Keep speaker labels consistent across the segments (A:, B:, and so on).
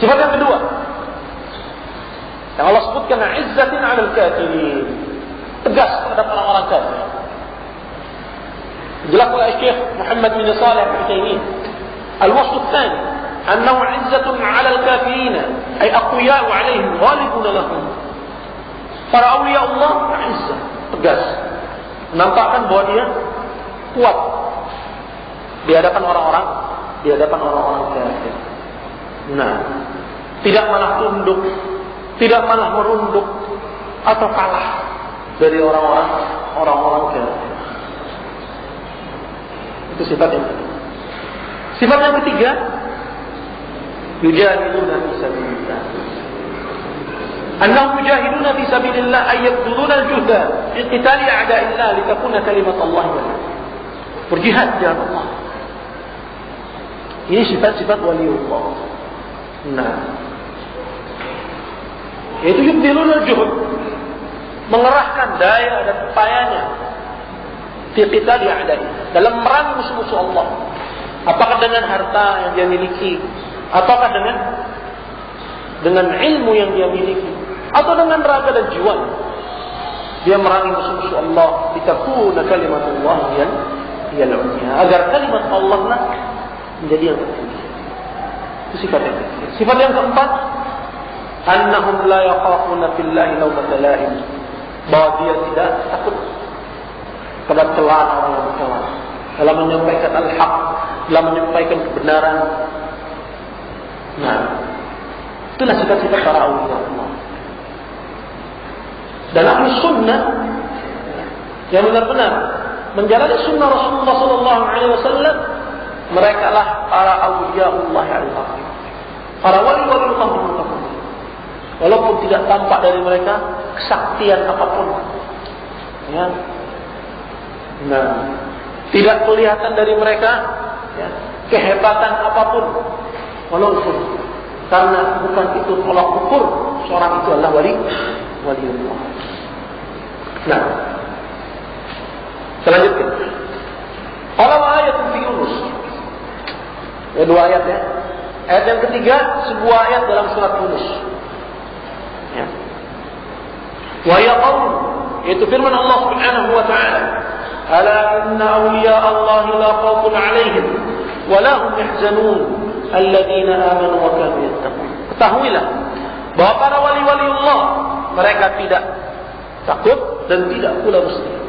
A: Sifat yang kedua, yang Allah sebutkan izzatin 'alal kafirin, tegas terhadap orang-orang kafir. Dijelaskan oleh Syekh Muhammad bin Shalih Al-Utsaimin, al-wasf ats-tsani annahu 'izzatun 'alal kafirin ay aqwiya'u 'alaihim ghalibun lahum. Para awliya Allah izzah, tegas, menampakkan bahwa dia kuat di hadapan orang-orang kafir. Nah, tidak malah tunduk, tidak malah merunduk atau kalah dari orang-orang kafir. Itu sifat yang kedua. Sifat yang ketiga, yujahiduna fi sabilillah. Annahum yujahiduna fi sabilillah ay yabdhuluna al-juhda fi qitali a'da'illah litakuna kalimatullah al-'ulya. Berjihad di jalan Allah. Ini sifat-sifat waliullah. Nah, yaitu yubdiluna al-juhd, mengerahkan daya dan upayanya fi qitali a'da'illah, dalam memerangi musuh-musuh Allah. Apakah dengan harta yang dia miliki, ataukah dengan ilmu yang dia miliki, atau dengan raga dan jiwa, dia merangi musuh-musuh Allah. Litakuna kalimatullah al-'ulya, agar kalimat Allah menjadi yang tertinggi. Itu sifat yang ketiga. Sifat yang keempat, annahum la yakhafuna fillahi lawmata la'im, bahwa dia tidak takut kepada celaan orang yang bercela dalam menyampaikan al-haq, dalam menyampaikan kebenaran. Nah, itulah sifat-sifat para awliya Allah. Dan ahli sunnah yang benar-benar menjalani sunnah Rasulullah SAW, mereka lah para awliya Allah al-haqq, para wali-wali Allah al-haqq. Walaupun tidak tampak dari mereka kesaktian apapun, ya. Nah, tidak kelihatan dari mereka, ya, kehebatan apapun, walaupun, karena bukan itu tolak ukur seorang itu adalah wali Allah. Nah, selanjutnya, kalau ayat fi Yunus, ya, dua ayat, ya. Ayat yang ketiga, sebuah ayat dalam surat Yunus, ya. Wa yaqul, itu firman Allah Subhanahu wa ta'ala, ala inna awliya Allah la khawfun 'alaihim wa la hum yahzanun alladziina aamanu wa kaanu yattaqun. Ketahuilah bahwa para wali-wali Allah, mereka tidak takut dan tidak pula bersedih.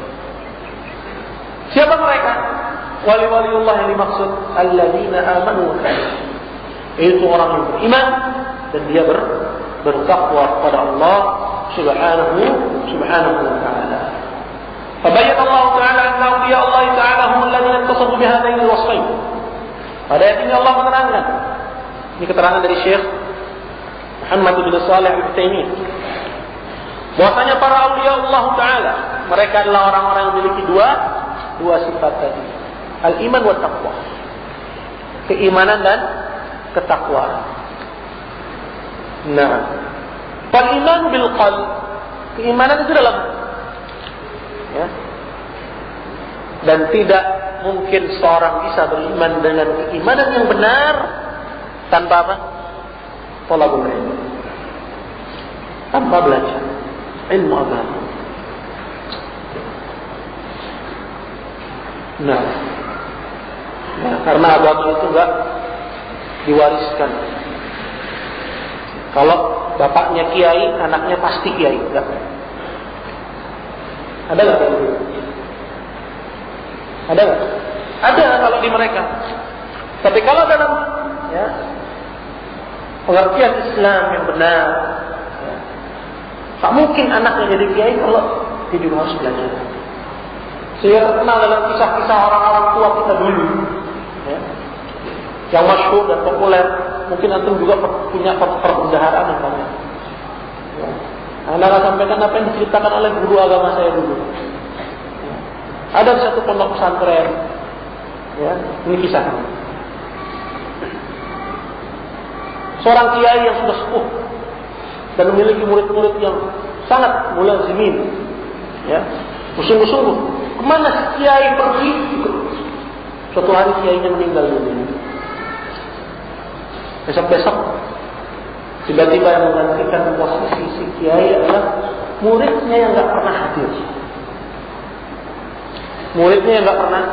A: Siapa mereka? Wali-wali Allah yang dimaksud alladziina aamanu wa kaanu, yaitu orang yang beriman dan dia bertakwa kepada Allah subhanahu wa ta'ala. Fabayyana Allah ta'ala anna awliya Allah ta'ala hum alladziina ittasafu bihadaini al-wasfain. Pada ayat ini Allah menerangkan, ini keterangan dari Syekh Muhammad bin Shalih Al-Utsaimin, bahwasanya para awliya Allah ta'ala, mereka adalah orang-orang yang memiliki dua sifat tadi, al-iman wa taqwa, keimanan dan ketakwaan. Nah, fal iman bil qalb, keimanan itu dalam, ya. Dan tidak mungkin seorang bisa beriman dengan keimanan yang benar tanpa apa? Thalabul ilm, tanpa belajar ilmu agama. Nah, ya, karena agama itu enggak diwariskan. Kalau bapaknya kiai, anaknya pasti kiai, enggak? Ada nggak kayak gitu? Ada nggak? Ada kalau di mereka. Tapi kalau dalam, ya, pengertian Islam yang benar, ya, tak mungkin anaknya jadi kiai kalau dia juga harus belajar. Saya terkenal dalam kisah-kisah orang-orang tua kita dulu, ya, yang masyhur dan populer. Mungkin antum juga punya perbendaharaan yang banyak. Ya. Anda sampaikan apa yang diceritakan oleh guru agama saya dulu. Ya. Ada satu pondok pesantren, ya, ini kisahnya. Seorang kiai yang sudah sepuh dan memiliki murid-murid yang sangat mulazimin, ya, bersungguh-sungguh. Kemana si kiai pergi? Suatu hari kiainya meninggal dunia. Besok-besok Tiba-tiba yang menggantikan posisi si kiai adalah muridnya yang nggak pernah hadir. Muridnya yang nggak pernah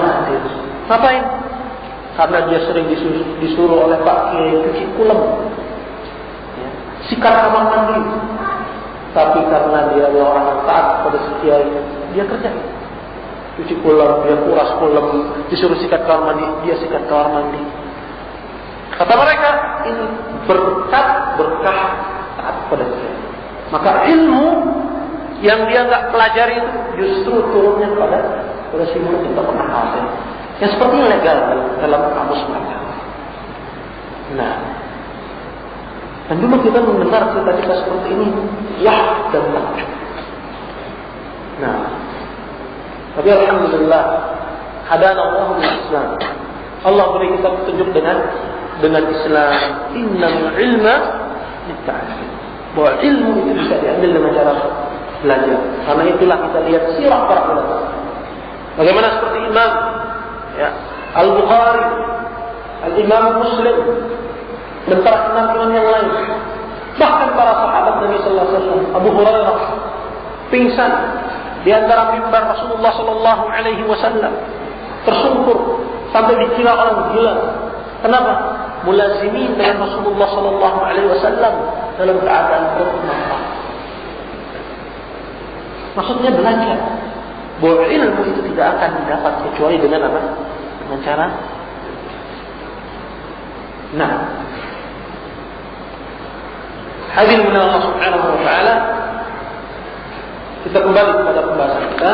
A: hadir. Ngapain? Karena dia sering disuruh oleh Pak Kiai cuci kulem, ya, sikat kamar mandi. Tapi karena dia adalah orang yang taat pada si kiai, dia kerja. Cuci kulem, dia kuras kulem, disuruh sikat kamar mandi, dia sikat kamar mandi. Kata mereka, ini berkah taat pada kiai. Maka ilmu yang dia nggak pelajari itu justru turunnya pada si murid yang tak pernah hasil. Yang seperti legal dalam kamus mereka. Nah, dan dulu kita mendengar cerita-cerita seperti ini, wah dan takjub. Nah, tapi alhamdulillah, hadana Allah bil Islam. Allah beri kita petunjuk dengan Islam. Innal ilma litta'allum. Bahwa ilmu itu bisa diambil dengan cara belajar. Karena itulah kita lihat sirah para ulama. Bagaimana seperti Imam Al-Bukhari, Al-Imam Muslim, dan para imam yang lain. Bahkan para sahabat Nabi sallallahu alaihi wasallam, Abu Hurairah pingsan di antara mimbar Rasulullah sallallahu alaihi wasallam, tersungkur sampai dikira orang gila. Kenapa? Mulazimin dengan Rasulullah sallallahu alaihi wasallam dalam keadaan bermanfaat. Maksudnya belajar bahwa ilmu itu tidak akan didapat kecuali dengan apa? Dengan cara. Nah, hadirin min Allah Subhanahu wa taala, kita kembali kepada pembahasan kita.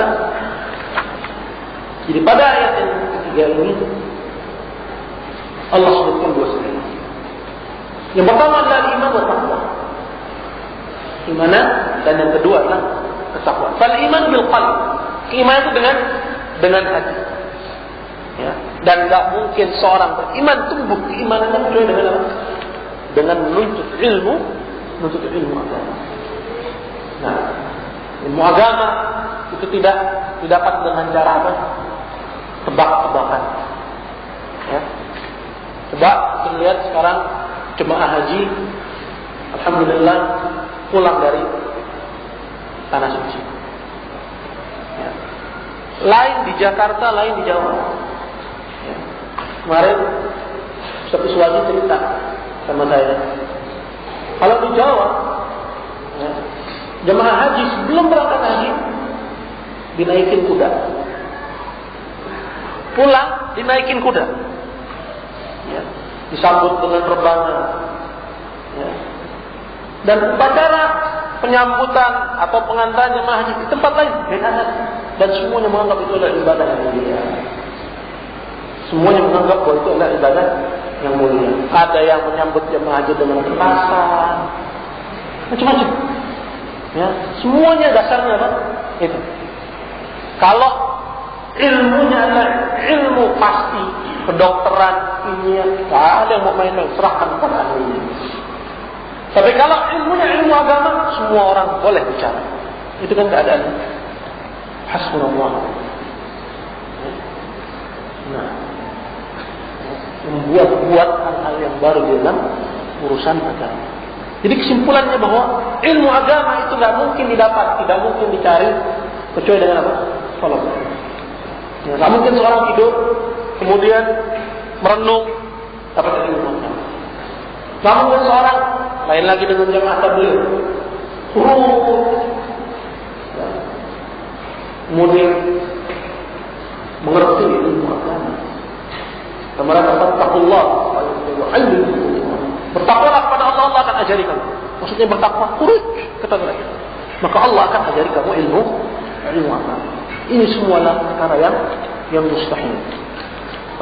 A: Jadi pada ayat yang ketiga ini Allah sebutkan dua sekali. Yang pertama adalah iman dan taqwa. Imanan, dan yang kedua adalah ketakwaan. Fal iman bil qalb. Iman itu dengan hati. Ya. Dan tidak mungkin seorang beriman tumbuh keimanannya kecuali dengan apa? Dengan menuntut ilmu agama. Nah, ilmu agama itu tidak didapat dengan cara apa? Tebak-tebakan. Ya. Coba kita lihat sekarang jemaah haji, alhamdulillah pulang dari tanah suci. Ya. Lain di Jakarta, lain di Jawa. Ya. Kemarin Ustaz Iswaji cerita sama saya. Kalau di Jawa, ya, jemaah haji sebelum berangkat haji dinaikin kuda. Pulang dinaikin kuda. Ya, disambut dengan rebangan. Ya. Dan upacara penyambutan atau pengantaran jemaah haji di tempat lain beda. Dan semuanya menganggap itu adalah ibadah yang mulia. Semuanya menganggap bahwa itu adalah ibadah yang mulia. Ada yang menyambut jemaah haji dengan petasan, macam-macam. Ya, semuanya dasarnya apa? Itu. Kalau ilmunya adalah ilmu pasti, kedokteran, ilmiah, tak ada yang mau main-main, serahkan kepada ahlinya. Tapi kalau ilmunya ilmu agama, semua orang boleh bicara. Itu kan keadaan. Hasbunallah. Nah, membuat hal-hal yang baru di dalam urusan agama. Jadi kesimpulannya bahwa ilmu agama itu tidak mungkin didapat, tidak mungkin dicari kecuali dengan apa? Salat. Ya, tidak mungkin seorang tidur kemudian merenung dapat ilmu agama. Tidak mungkin seorang lain lagi dengan jamaah tabligh kemudian mengerti ilmu agama. Kemudian bertakwalah, bertakwalah kepada Allah, Allah akan ajari kamu. Maksudnya bertakwa, khuruj kata mereka. Maka Allah akan ajari kamu ilmu agama. Ini semualah perkara yang mustahil.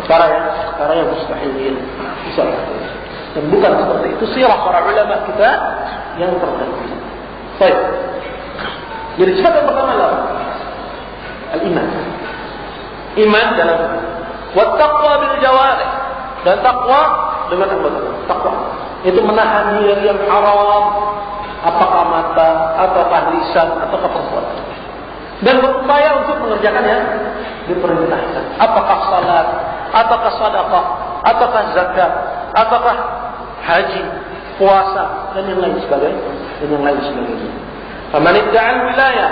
A: Perkara yang mustahil bisa. Dan bukan seperti itu sirah para ulama kita yang terdahulu. Baik. Jadi sifat yang pertama adalah al-iman. Iman dalam wattaqwa bil jawarih, dan takwa dengan anggota. Takwa itu menahan diri yang haram, apakah mata, ataukah lisan, ataukah perbuatan, dan berupaya untuk mengerjakan yang diperintahkan. Apakah salat, ataukah sedekah, ataukah zakat, ataukah haji, puasa dan yang lain sebagainya. Faman idda'a al-wilayah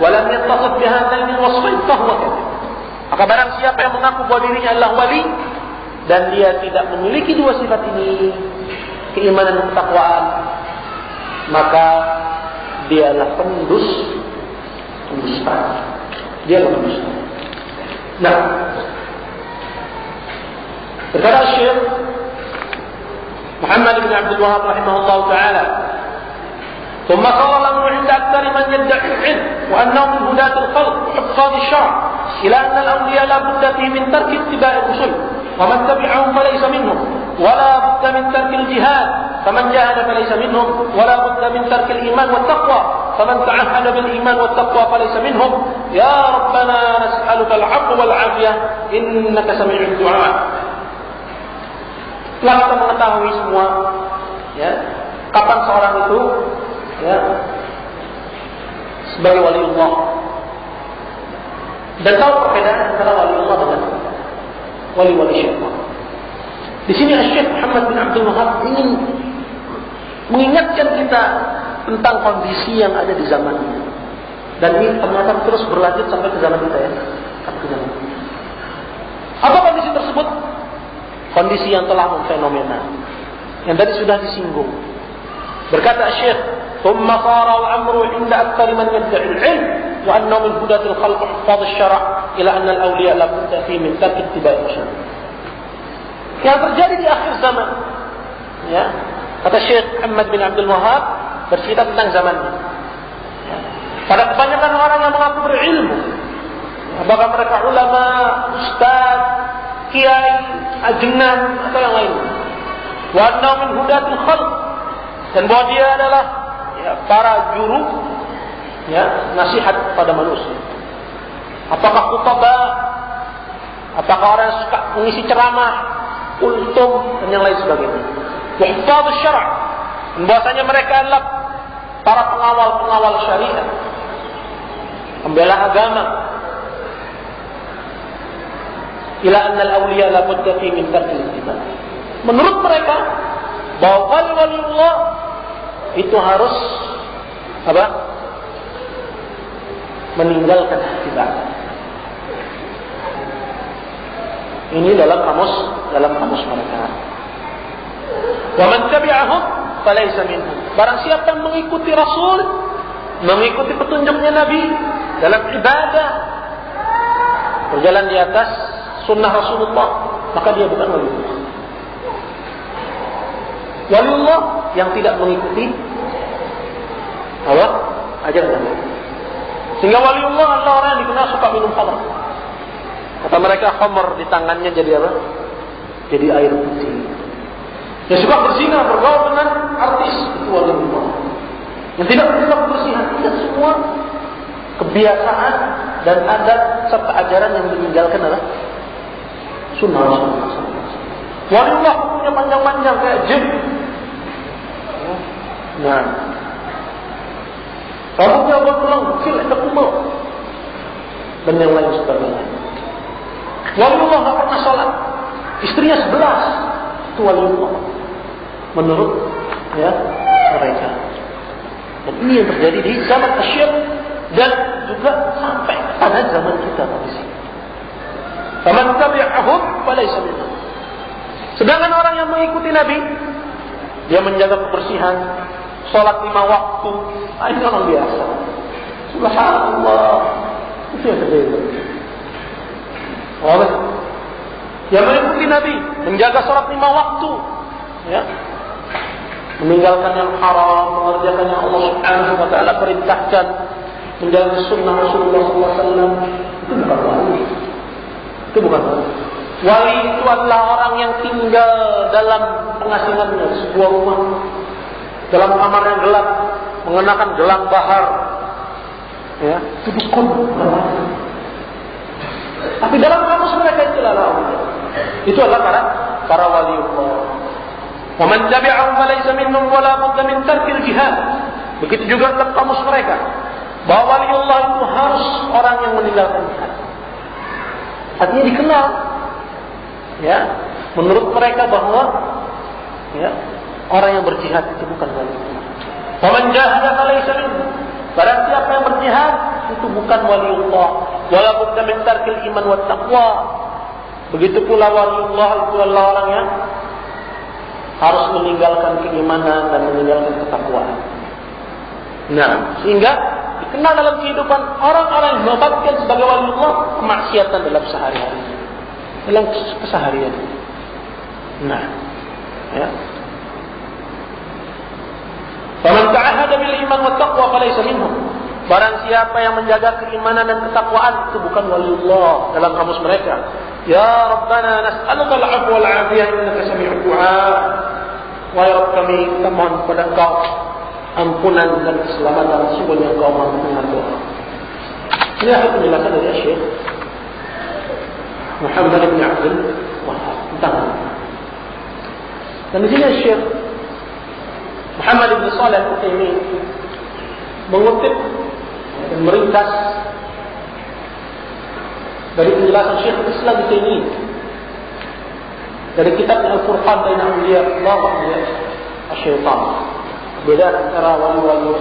A: wa lam yattasif bi hadaini al-wasfain fa huwa kafir. Maka barang siapa yang mengaku bahwa dirinya adalah wali dan dia tidak memiliki dua sifat ini, keimanan dan ketakwaan, maka dia adalah pendusta. Dia adalah pendusta. Nah, berkata Syekh Muhammad bin Abdul Wahhab rahimahullah taala, ثم صار الأمر عند أكثر من يدعي العلم وأنهم من هداة الخلق حفاظ الشرع إلى أن الأولياء لا بد فيه من ترك اتباع الرسل ومن تبعهم فليس منهم ولا بد من ترك الجهاد فمن جاهد فليس منهم ولا بد من ترك الإيمان والتقوى فمن تعهد بالإيمان والتقوى فليس منهم يا ربنا نسألك العفو والعافية إنك سميع الدعاء. Telah kita mengetahui semua, ya, kapan seorang itu, ya, sebagai waliullah, dan tahu perbedaan antara waliullah dengan wali-wali syaitan. Di sini Syekh Muhammad bin Abdul Wahhab ingin mengingatkan kita tentang kondisi yang ada di zaman ini, dan ini ternyata terus berlanjut sampai ke zaman kita, ya, sampai ke zaman kita. Apa kondisi tersebut? Kondisi yang telah memfenomena, yang tadi sudah disinggung. Berkata Syekh, ثم صار الأمر عند أكثر من يدعي العلم وأنه من هداة الخلق حفاظ الشرع إلى أن الأولياء لا بد فيه من ترك اتباع الرسل. Yang terjadi di akhir zaman, ya, kata Syekh Muhammad bin Abdul Wahhab bercerita tentang zamannya. Ya. Pada kebanyakan orang yang mengaku berilmu, apakah mereka ulama, ustaz, kiai, ajengan atau yang lain, wa annahu min hudatil khalq, dan bahwa dia adalah, ya, para juru, ya, nasihat pada manusia. Apakah khutbah, apakah orang yang suka mengisi ceramah, ultum dan yang lain sebagainya. Wahfadz syara', dan bahwasanya mereka adalah para pengawal syariat, pembela agama. Ila annal awliya la budda fi min tarkil iman. Menurut mereka bahwa wali-waliullah itu harus apa? Meninggalkan ibadah. Ini dalam kamus mereka. Wa man tabi'ahum falaysa minhum. Barang siapa yang mengikuti Rasul, mengikuti petunjuknya Nabi dalam ibadah, berjalan di atas sunnah Rasulullah, maka dia bukan waliullah. Waliullah yang tidak mengikuti apa? Ajaran Nabi. Sehingga waliullah adalah orang yang dikenal suka minum khamr. Kata mereka, khamr di tangannya jadi apa? Jadi air putih. Yang suka berzina, bergaul dengan artis, itu waliullah. Yang tidak bisa kebersihan, tidak semua kebiasaan dan adat serta ajaran yang meninggalkan adalah sunnah. Waliullah punya panjang-panjang kayak jin. Nah, rambutnya berulang kecil, ada kumpul dan yang lain sebagainya. Waliullah nggak pernah sholat, istrinya 11, itu waliullah menurut, ya, mereka. Dan ini yang terjadi di zaman Syekh dan juga sampai pada zaman kita di sini. Faman tabi'ahum falaysa minhum. Sedangkan orang yang mengikuti Nabi, dia menjaga kebersihan, sholat 5 waktu, ini orang biasa. Subhanallah, itu yang terjadi. Orang yang mengikuti Nabi, menjaga sholat 5 waktu, ya, meninggalkan yang haram, mengerjakan yang Allah Subhanahu wa Ta'ala perintahkan, menjaga sunnah Rasulullah SAW, itu bukan wali. Itu bukan wali. Wali itu adalah orang yang tinggal dalam pengasingannya di sebuah rumah, dalam kamar yang gelap, mengenakan gelang bahar, ya, itu dukun. Tapi dalam kamus mereka itu adalah itu adalah para waliullah. Wa man tabi'ahum falaysa minhum wa la budda min tarkil jihad. Begitu juga dalam kamus mereka bahwa waliullah itu harus orang yang meninggalkan jihad. Artinya dikenal, ya, menurut mereka bahwa, ya, Orang yang berjihad itu bukan wali Allah. Wa man jahada falaysa minhu. Barang siapa yang berjihad itu bukan wali Allah. Wala budda min tarkil iman wat taqwa. Begitu pula wali Allah itu adalah orang yang harus meninggalkan keimanan dan meninggalkan ketakwaan. Nah, sehingga dikenal dalam kehidupan orang-orang yang menobatkan sebagai wali Allah kemaksiatan dalam sehari-hari, dalam keseharian. Nah, ya. Faman ta'ahada bil iman wat taqwa falaysa minhum. Barang siapa yang menjaga keimanan dan ketakwaan itu bukan waliullah dalam kamus mereka. Ya Rabbana nas'aluka al-'afwa wal 'afiyah innaka sami'ud du'a. Wahai Rabb kami, kita mohon kepada Engkau ampunan dan keselamatan, sesungguhnya Engkau Maha mendengar doa. Ini adalah penjelasan dari Syekh Muhammad bin Abdul Wahhab tentang. Dan di sini Syekh Muhammad bin Shalih Al-Utsaimin mengutip dan meringkas dari penjelasan Syekh Islam Al-Utsaimin dari kitab Al-Furqan baina awliya Allah wa awliya asy-syaitan. Beda antara wali-wali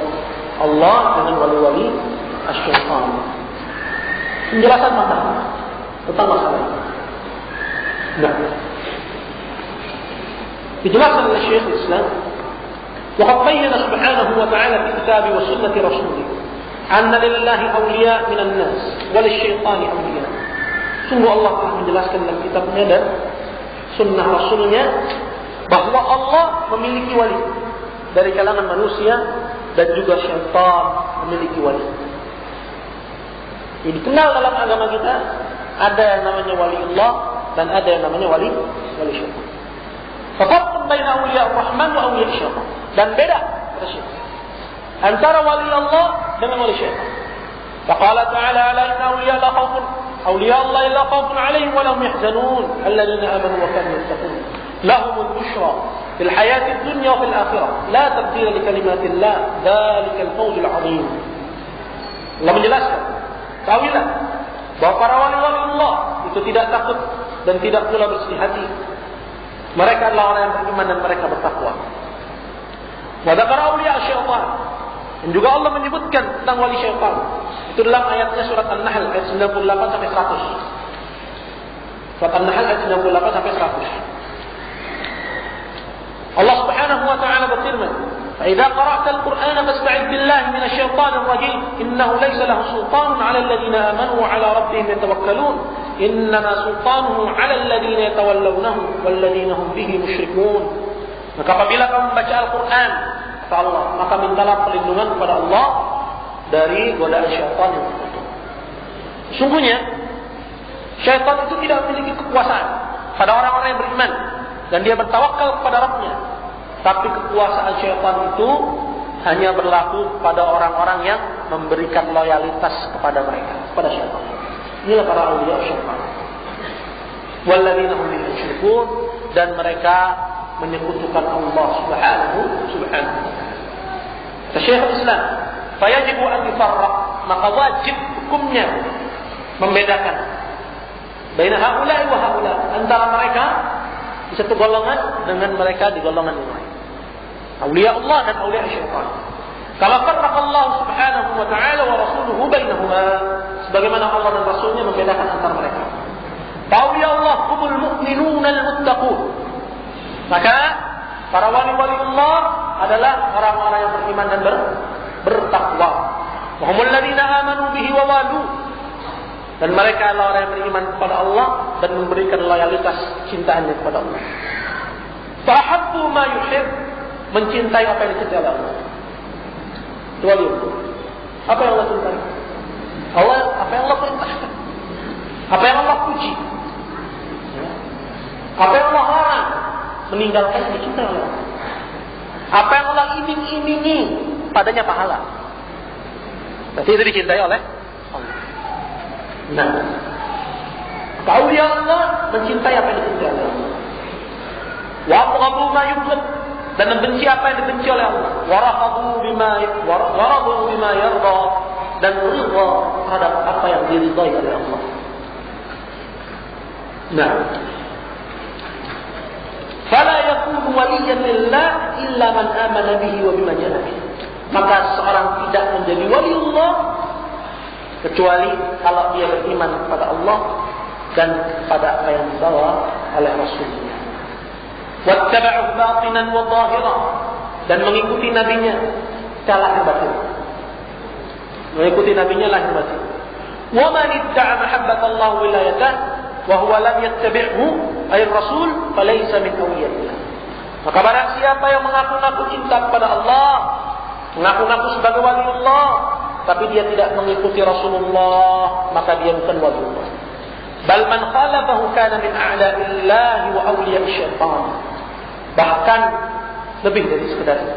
A: Allah dengan wali-wali asy-syaitan. Penjelasan tentang masalah ini. Nah, dijelaskan oleh Syekh Islam, وقد بين سبحانه وتعالى في كتابه وسنة رسوله أن لله أولياء من الناس وللشيطان أولياء. Sungguh Allah telah menjelaskan dalam kitabnya dan sunnah Rasulnya bahwa Allah memiliki wali dari kalangan manusia dan juga syaitan memiliki wali. Ini dikenal dalam agama kita, ada yang namanya wali Allah dan ada yang namanya wali syaitan. Fafarqun baina awliya ar-Rahman wa awliya syaitan. Dan beda antara wali Allah dengan wali syaitan. Faqala ta'ala ala inna awliya la khawfun awliya Allah la khawfun 'alaihim wa lahum yahzanun alladhina amanu wa kanu yattaqun lahumul bushra fil hayatid dunya wa fil akhirah la tabdila li kalimatillah dzalikal fawzul 'azim. Allah menjelaskan, tahuilah bahwa para wali-wali Allah itu tidak takut dan tidak pula bersedih hati. Mereka adalah orang yang beriman dan mereka bertakwa. Wa dzakara awliya syaitan. Dan juga Allah menyebutkan tentang wali syaitan. Itu dalam ayatnya surat An-Nahl ayat 98 sampai 100. Surat An-Nahl ayat 98 sampai 100. Allah Subhanahu wa ta'ala berfirman, "Fa idza qara'ta al-Qur'ana fasta'id billahi minasy syaithanir rajim. Innahu laysa lahu sultanun 'alal ladzina amanu wa 'ala rabbihim yatawakkalun. Innama sultanuhu 'alal ladzina yatawallawnahu wal ladzina hum bihi musyrikun." Maka apabila kamu membaca Al-Quran, kata Allah, maka mintalah perlindungan kepada Allah dari godaan syaitan yang terkutuk. Sungguhnya, syaitan itu tidak memiliki kekuasaan pada orang-orang yang beriman dan dia bertawakal kepada Rabbnya. Tapi kekuasaan syaitan itu hanya berlaku pada orang-orang yang memberikan loyalitas kepada mereka, kepada syaitan. Inilah para awliya syaitan. Walladzina hum bihi musyrikun, dan mereka menyekutukan Allah Subhanahu wa ta'ala. Syekh Islam, fayajibu an yufarraq, maka wajib hukumnya membedakan baina haula'i wa haula', antara mereka di satu golongan dengan mereka di golongan yang lain. Auliya Allah dan auliya syaitan. Kama farraqa Allah Subhanahu wa ta'ala wa rasuluhu bainahuma, sebagaimana Allah dan Rasulnya membedakan antara mereka. Auliya Allah humul mu'minuna al-muttaqun. Maka para wali-wali Allah adalah orang-orang yang beriman dan bertakwa. Wa humul ladzina amanu bihi wa walu. Dan mereka adalah orang yang beriman kepada Allah dan memberikan loyalitas cintaannya kepada Allah. Fahabbu ma yuhib, mencintai apa yang dicintai oleh Allah. Itu wali. Apa yang Allah cintai? Allah, apa yang Allah perintahkan? Apa yang Allah puji? Apa yang Allah larang? Meninggalkan dicintai oleh Allah. Apa yang Allah iming-imingi padanya pahala. Berarti itu dicintai oleh Allah. Nah, auliya Allah mencintai apa yang dicintai oleh Allah. Wa abghadu ma yubghad, dan membenci apa yang dibenci oleh Allah. Wa radu bima yarda, dan ridha terhadap apa yang diridhai oleh Allah. Nah, fala yakunu waliyan lillah illa man amana bihi wa bima jaa bihi. Maka seorang tidak menjadi waliullah kecuali kalau dia beriman kepada Allah dan pada apa yang dibawa oleh Rasulnya. Wattaba'u batinan wa zahira, dan mengikuti nabinya lahir batin. Mengikuti nabinya lahir batin. Wa man idda'a mahabbatallah wilayatah wa huwa lam yattabi'hu ay rasul falaysa min awliyaillah. Maka barang siapa yang mengaku-ngaku cinta kepada Allah, mengaku-ngaku sebagai waliullah, tapi dia tidak mengikuti Rasulullah, maka dia bukan waliullah. Bal man khalafahu kana min a'da'illahi wa awliya'i syaitan. Bahkan lebih dari sekedar itu.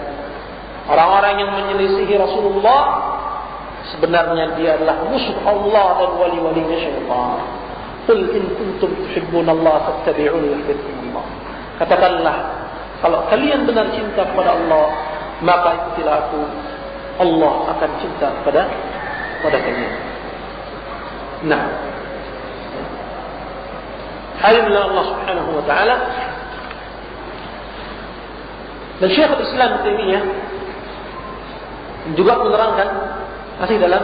A: Orang-orang yang menyelisihi Rasulullah sebenarnya dia adalah musuh Allah dan wali-walinya syaitan. Qul in kuntum tuhibbunallaha fattabi'uni yuhibbukumullah. Katakanlah, kalau kalian benar cinta kepada Allah, maka ikutilah aku. Allah akan cinta kepada kalian. Nah, ayatnya Allah Subhanahu wa taala. Dan Syekhul Islam Taimiyah juga menerangkan masih dalam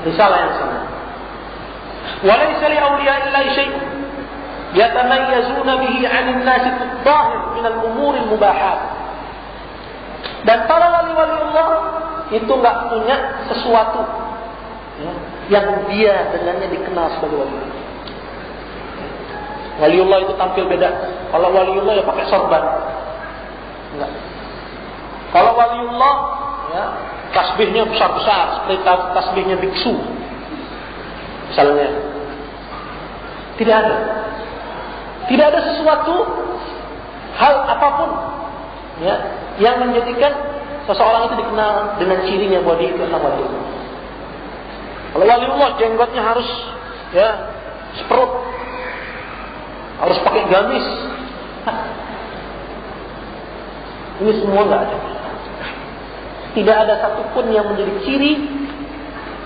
A: risalah yang sama. Walaysa li awliya'illahi syai'un yatamayyazuna bihi 'anil nasi adh-dhahir min al-umuri al-mubahat. Dan para wali-wali Allah itu enggak punya sesuatu yang dia dengannya dikenal sebagai wali. Waliullah itu tampil beda. Kalau waliullah ya pakai sorban. Enggak. Kalau waliullah ya tasbihnya besar-besar seperti tasbihnya biksu. Misalnya. Tidak ada. Tidak ada sesuatu hal apapun ya yang menjadikan seseorang itu dikenal dengan cirinya bahwa dia itu adalah waliullah. Kalau waliullah jenggotnya harus ya seperut, harus pakai gamis. Ini semua enggak ada. Tidak ada satupun yang menjadi ciri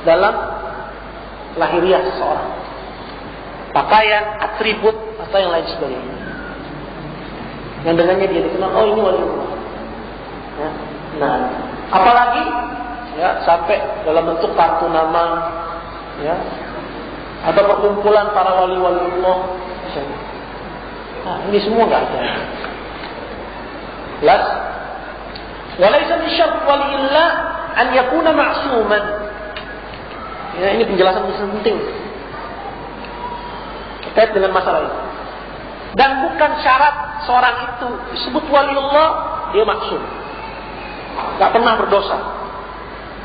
A: dalam lahiriah seseorang. Pakaian, atribut atau yang lain sebagainya. Yang dengannya dia dikenal, oh ini waliullah. Ya. Nah, apalagi ya sampai dalam bentuk kartu nama, ya, atau perkumpulan para wali-wali Allah. Nah, ini semua enggak ada. Jelas? Walaysa min syart waliyillah an yakuna ma'suman. Ya, ini penjelasan yang penting terkait dengan masalah ini. Dan bukan syarat seorang itu disebut waliullah dia maksum. Enggak pernah berdosa.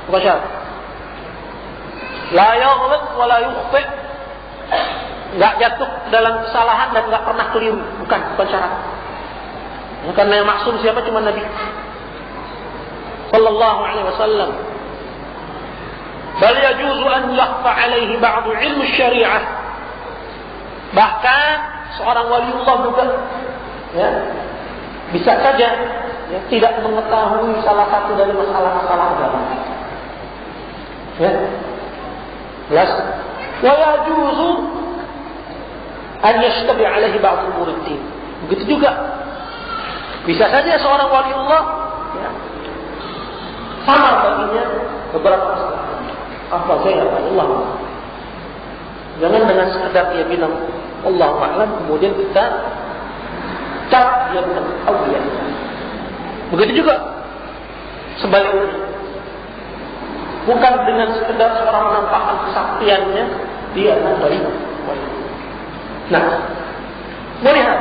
A: Bukan syarat. La yaghlit wa la yukhti'. Enggak jatuh dalam kesalahan dan enggak pernah keliru. Bukan syarat. Ya, karena yang maksum siapa? Cuma Nabi sallallahu alaihi wasallam. Bal yajuzu an yakhfa alaihi ba'd ilmu syariah. Bahkan seorang waliullah juga ya bisa saja ya, tidak mengetahui salah satu dari masalah-masalah agama. Ya. Jelas? Wa yajuzu an yashtabi alaihi ba'd umur ad-din. Begitu juga bisa saja seorang waliullah ya, sama baginya beberapa masalah. Apa saya Allah. Jangan dengan sekadar dia bilang Allahu a'lam kemudian kita cap dia bukan awliya. Begitu juga sebaliknya. Bukan dengan sekedar seorang menampakkan kesaktiannya dia adalah wali. Nah, melihat.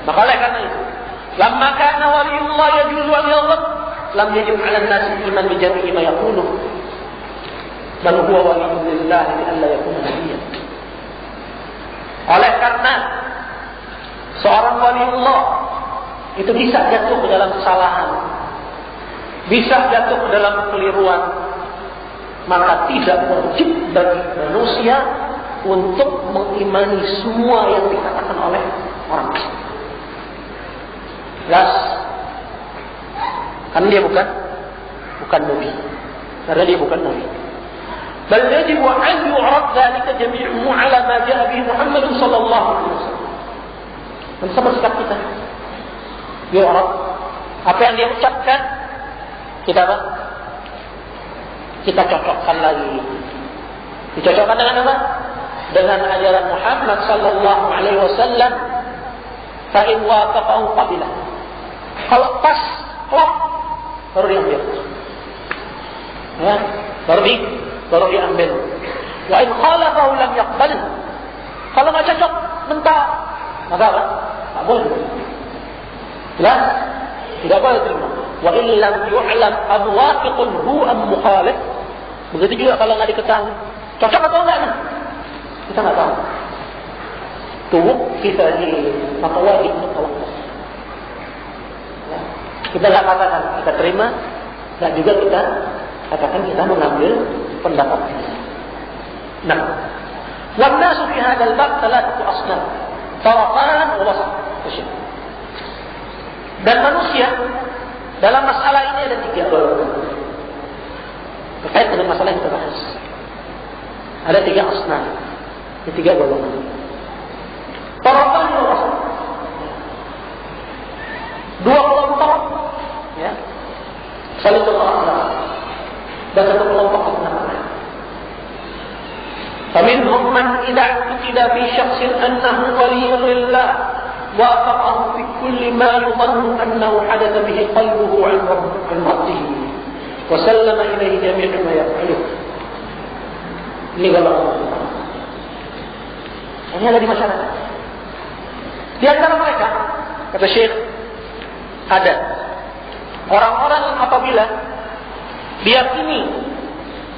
A: Maka oleh karena itu, lamma kana waliullah yajuzu an yaghlab, lam yajib 'ala an-nas iman bi jami'i ma yaqulu. Bal huwa waliyullah li alla yakuna nabiyyan. Oleh karena seorang waliullah itu bisa jatuh ke dalam kesalahan, bisa jatuh ke dalam kekeliruan, maka tidak wajib bagi manusia untuk mengimani semua yang dikatakan oleh orang tersebut. Jelas? Karena dia bukan nabi. Karena dia bukan nabi. Bal yajibu an yu'rad dzalika jami'uhu 'ala ma ja'a bihi Muhammad sallallahu alaihi wasallam. Dan sama sikap kita. yu'rab. Apa yang dia ucapkan kita apa? Kita cocokkan lagi. Dicocokkan dengan apa? Dengan ajaran Muhammad sallallahu alaihi wasallam. Fa in wafaqahu qabilah. Kalau pas, klop, baru diambil. Ya, baru diambil. Wa in khalafahu lam yaqbal. Kalau enggak cocok, mentak. Maka apa? Tak boleh. Jelas? Tidak boleh terima. Wa in lam yu'lam adwaqiqun hu am mukhalif. Begitu juga kalau enggak diketahui. Cocok atau enggak nih? Kita enggak tahu. Tubuh kita di maka wajib untuk tawakkul. Ya. Kita enggak katakan kita terima, dan juga kita katakan kita mengambil pendapat. Nah, wan nasu fi hadzal bab thalathatu asnaf. Tarafan wa wasat. Dan manusia dalam masalah ini ada 3 golongan. Terkait dengan masalah yang kita bahas. Ada 3 asnaf. Ada 3 golongan. Tarafan wa wasat. 2 kelompok, ya. Saling bertolak dan 1 kelompok tengah-tengah. فمنهم من إذا اعتقد في شخص أنه ولي لله وافقه في كل ما يظن أنه حدث به قلبه عن ربه وسلم إليه جميع ما يفعله. Ini golongan. Ini ada di masyarakat. Di antara mereka, kata Syekh, ada orang-orang yang apabila diyakini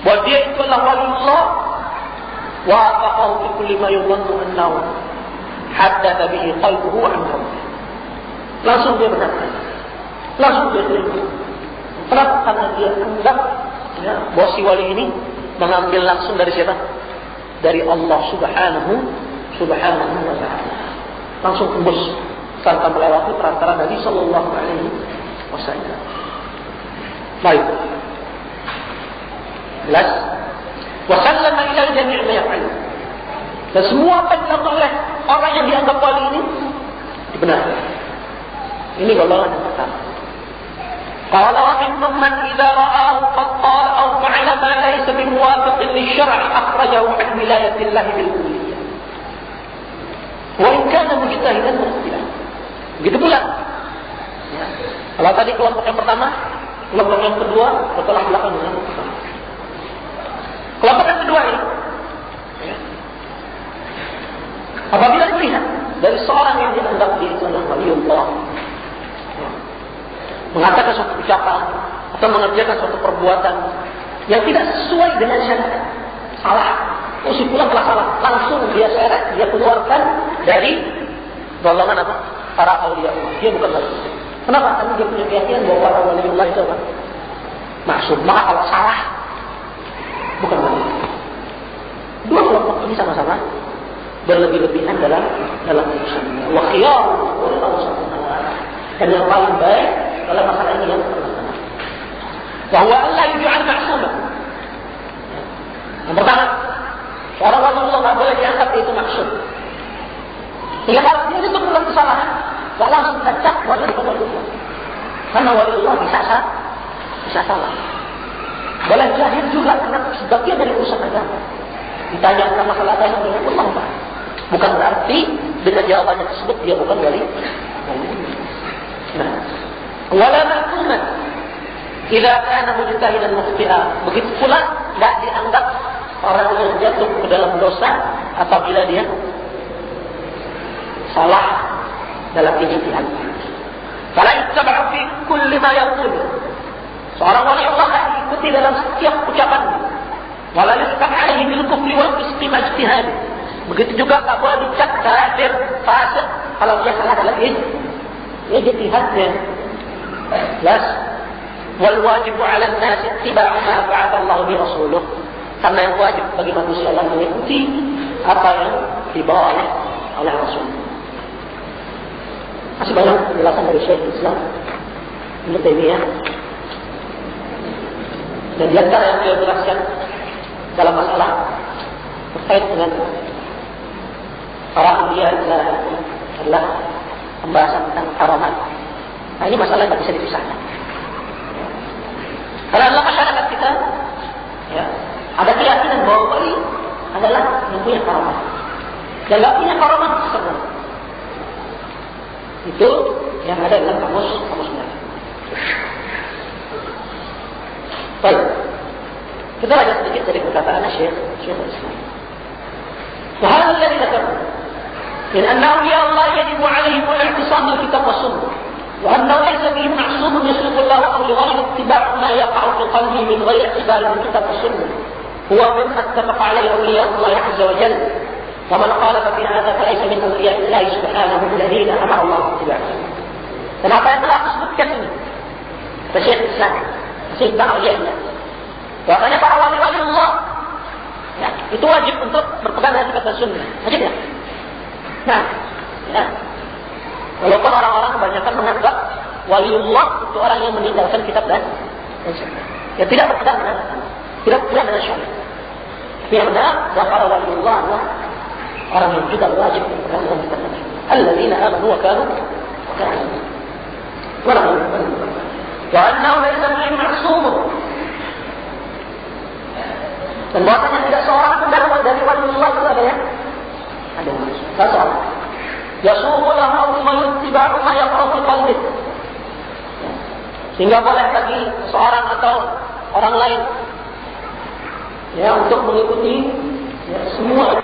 A: bahwa dia itu adalah waliullah wa aqahu fi kulli ma yadhunnu annahu haddatha bihi qalbuhu an rabbih. Langsung dia benarkan. Langsung dia terima. Kenapa? Karena dia anggap bahwa si wali ini mengambil langsung dari siapa? Dari Allah Subhanahu wa ta'ala. Langsung tembus tanpa melewati perantara Nabi sallallahu alaihi wasallam. Baik. Jelas? Wasallama ila jami' ma yaf'al. Dan semua apa yang dilakukan oleh orang yang dianggap wali ini dibenarkan. Ini golongan yang pertama. Qala wa minhum man idza ra'ahu qad qala aw fa'ala ma laysa bimuwafiqin lisyar'i akhrajahu an wilayati Allah bil kulliyah. Wa in kana mujtahidan mukhtilan. Begitu pula. Ya. Kalau tadi kelompok yang pertama, kelompok yang kedua bertolak belakang dengan yang pertama. Kelompok yang kedua ini, ya, apabila melihat dari seorang yang dianggap dia itu adalah waliullah, ya, mengatakan suatu ucapan atau mengerjakan suatu perbuatan yang tidak sesuai dengan syariat, salah, pulang telah salah, langsung dia seret, dia keluarkan dari golongan apa? Para aulia Allah. Dia bukan wali. Kenapa? Karena dia punya keyakinan bahwa para waliullah itu apa? Maksud, maka kalau salah bukan wali. 2 kelompok ini sama-sama berlebih-lebihan dalam urusannya. Wa khiyar dan yang paling baik dalam masalah ini yang tengah-tengah. Bahwa Allah yuj'al ma'sumah. Yang pertama, seorang waliullah tidak boleh dianggap itu maksud. Sehingga kalau dia itu melakukan kesalahan, tidak langsung kita cap wali waliullah. Karena waliullah bisa salah. Boleh jahil juga karena sebagian dari urusan agama. Ditanya tentang masalah agama dengan Allah, bukan berarti dengan jawabannya tersebut dia bukan wali. Nah, wala ma'tuman idza kana mujtahidan mukhti'a. Begitu pula tidak dianggap orang yang jatuh ke dalam dosa apabila dia salah dalam ijtihad. Fala yuttaba'u fi kulli ma yaqul. Seorang wali Allah ikuti dalam setiap ucapannya. Wala yusqam alaihi bil kufri wal fisqi ma ijtihad. Begitu juga tak boleh dicap kafir, fasik kalau dia salah dalam ijtihadnya. Jelas. Wal wajibu 'ala an-nas ittiba'u ma ba'atha Allah bi rasuluh. Karena yang wajib bagi manusia adalah mengikuti apa yang dibawa oleh Rasul. Masih banyak penjelasan dari Syekh Islam Ibnu Taimiyah. Dan di antara yang beliau jelaskan dalam masalah terkait dengan para ahli adalah pembahasan tentang haramat
B: Nah, ini masalah yang bisa dipisahkan. Karena dalam masyarakat kita, ya, ada keyakinan bahwa wali adalah yang punya karamah. Yang nggak punya karamah sebenarnya. Itu yang ada dalam kamus mereka. Baik, kita baca sedikit dari perkataan Syekh Islam. وهذا الذي ذكرنا من أن أولياء الله يجب عليهم الاعتصام بالكتاب والسنة وأنه ليس فيهم معصوم يسلك الله أو لغير اتباع ما يقع في قلبه من غير اعتبار بالكتاب والسنة هو مما اتفق عليه أولياء الله عز وجل ومن خالف في هذا فليس من أولياء الله سبحانه الذين أمر الله باتباعهم. Kenapa yang telah disebutkan ini? Syekh Islam, Syekh Ba'aliyah. Bahwasanya para wali-wali Allah, ya, itu wajib untuk berpegang dengan kitab dan sunnah. Wajib ya? Nah, ya. Walaupun orang-orang kebanyakan menganggap waliullah itu orang yang meninggalkan kitab dan sunnah. Ya tidak berpegang dengan syariat. Tapi yang benar, para waliullah adalah orang yang juga wajib berpegang dengan kitab dan sunnah. Alladzina amanu wa kanu وأنه ليس فيهم معصوم dan bahwasanya tidak seorang pun dari waliullah itu ada ya? Ada seorang. Yasuhu lahu ma yuttiba'u ma yaqra'u fi qalbi. Sehingga boleh bagi seorang atau orang lain ya untuk mengikuti ya, semua